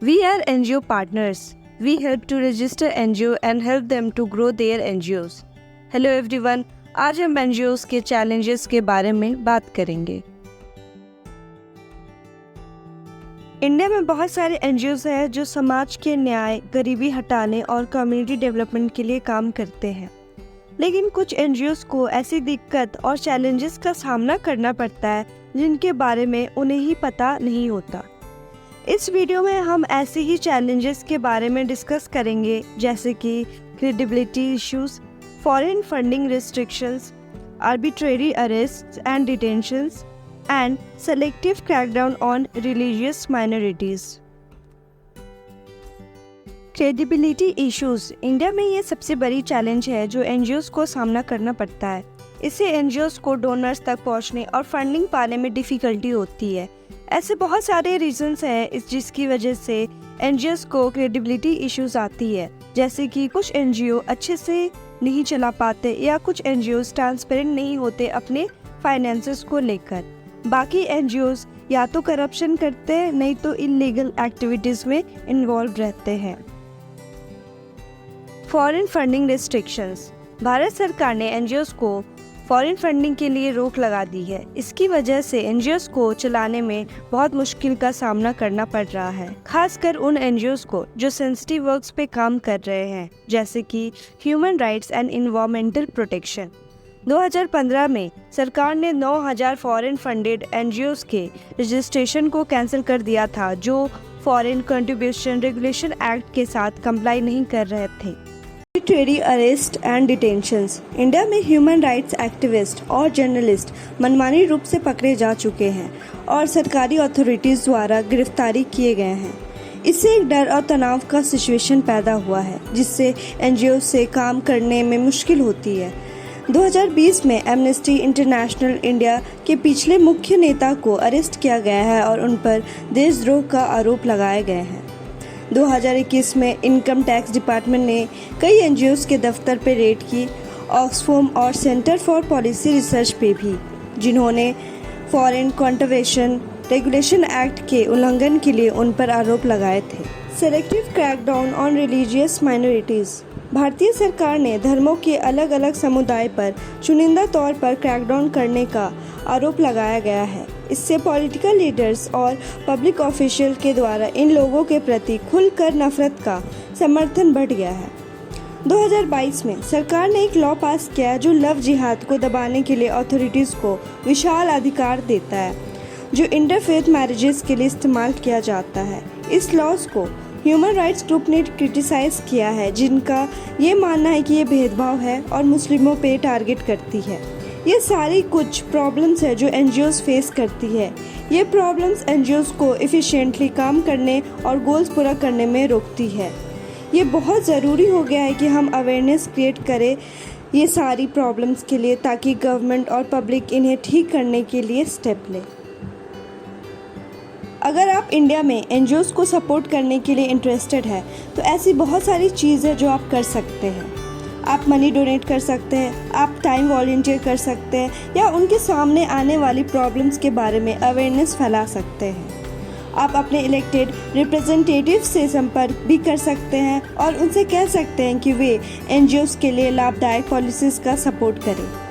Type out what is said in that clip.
We are NGO partners. We help to register NGO and help them to grow their NGOs. Hello everyone, आज हम NGOs के challenges के बारे में बात करेंगे। इंडिया में बहुत सारे NGOs हैं जो समाज के न्याय, गरीबी हटाने और कम्युनिटी डेवलपमेंट के लिए काम करते हैं। लेकिन कुछ NGOs को ऐसी दिक्कत और चैलेंजेस का सामना करना पड़ता है जिनके बारे में उन्हें ही पता नहीं होता। इस वीडियो में हम ऐसे ही चैलेंजेस के बारे में डिस्कस करेंगे जैसे कि credibility issues, foreign funding restrictions, arbitrary arrests and detentions and selective crackdown on religious minorities. Credibility issues India में ये सबसे बड़ी चैलेंज है जो एनजीओस को सामना करना पड़ता है। इससे एनजीओस को डोनर्स तक पहुंचने और फंडिंग पाने में डिफ़िकल्टी होती है। ऐसे बहुत सारे रीजंस हैं जिसकी वजह से एनजीओस को क्रेडिबिलिटी इश्यूज आती है, जैसे कि कुछ एनजीओ अच्छे से नहीं चला पाते या कुछ एनजीओस ट्रांसपेरेंट नहीं होते अपने फाइनेंसेस को लेकर। बाकी एनजीओस या तो करप्शन करते हैं नहीं तो इलीगल एक्टिविटीज़ में इन्वॉल्व रहते हैं। फॉरेन फंडिंग रिस्ट्रिक्शंस, भारत सरकार ने एनजीओस को फॉरेन फंडिंग के लिए रोक लगा दी है। इसकी वजह से एनजीओस को चलाने में बहुत मुश्किल का सामना करना पड़ रहा है, खासकर उन एनजीओस को जो सेंसिटिव वर्क्स पे काम कर रहे हैं, जैसे कि human rights and environmental protection. 2015 में सरकार ने 9,000 फॉरेन फंडेड एनजीओस के रजिस्ट्रेशन को कैंसिल कर दिया था जो फॉरेन कंट्रीब्यूशन रेगुलेशन एक्ट के साथ कंप्लाई नहीं कर रहे थे। Arbitrary arrest and detentions, India में ह्यूमन राइट्स एक्टिविस्ट और जर्नलिस्ट मनमानी रूप से पकड़े जा चुके हैं और सरकारी अथॉरिटीज़ द्वारा गिरफ्तारी किए गए हैं। इससे एक डर और तनाव का सिचुएशन पैदा हुआ है जिससे एनजीओ से काम करने में मुश्किल होती है। 2020 में एमनेस्टी इंटरनेशनल इंडिया के पिछले मुख्य नेता को अरेस्ट किया गया है और उन पर देशद्रोह का आरोप लगाए गए हैं। 2021 में इनकम टैक्स डिपार्टमेंट ने कई एनजीओस के दफ्तर पर रेड की, ऑक्सफोम और सेंटर फॉर पॉलिसी रिसर्च पे भी, जिन्होंने फॉरेन कंट्रीब्यूशन रेगुलेशन एक्ट के उल्लंघन के लिए उन पर आरोप लगाए थे। Selective crackdown on religious minorities, भारतीय सरकार ने धर्मों के अलग अलग समुदाय पर चुनिंदा तौर पर क्रैकडाउन करने का आरोप लगाया गया है। इससे पॉलिटिकल लीडर्स और पब्लिक ऑफिशियल के द्वारा इन लोगों के प्रति खुलकर नफरत का समर्थन बढ़ गया है। 2022 में सरकार ने एक लॉ पास किया जो लव जिहाद को दबाने के लिए अथॉरिटीज़ को विशाल अधिकार देता है, जो इंटरफेथ मैरिजेस के लिए इस्तेमाल किया जाता है। इस लॉज को ह्यूमन राइट्स ग्रुप ने क्रिटिसाइज किया है, जिनका ये मानना है कि ये भेदभाव है और मुस्लिमों पे टारगेट करती है। ये सारी कुछ प्रॉब्लम्स है जो एनजीओस फेस करती है। ये प्रॉब्लम्स एनजीओस को एफिशिएंटली काम करने और गोल्स पूरा करने में रोकती है। ये बहुत ज़रूरी हो गया है कि हम अवेयरनेस क्रिएट करें ये सारी प्रॉब्लम्स के लिए, ताकि गवर्नमेंट और पब्लिक इन्हें ठीक करने के लिए स्टेप ले। अगर आप इंडिया में एनजीओस को सपोर्ट करने के लिए इंटरेस्टेड है तो ऐसी बहुत सारी चीज़ें जो आप कर सकते हैं। आप मनी डोनेट कर सकते हैं, आप टाइम वॉलंटियर कर सकते हैं या उनके सामने आने वाली प्रॉब्लम्स के बारे में अवेयरनेस फैला सकते हैं। आप अपने इलेक्टेड रिप्रेजेंटेटिव से संपर्क भी कर सकते हैं और उनसे कह सकते हैं कि वे एनजीओस के लिए लाभदायक पॉलिसीज़ का सपोर्ट करें।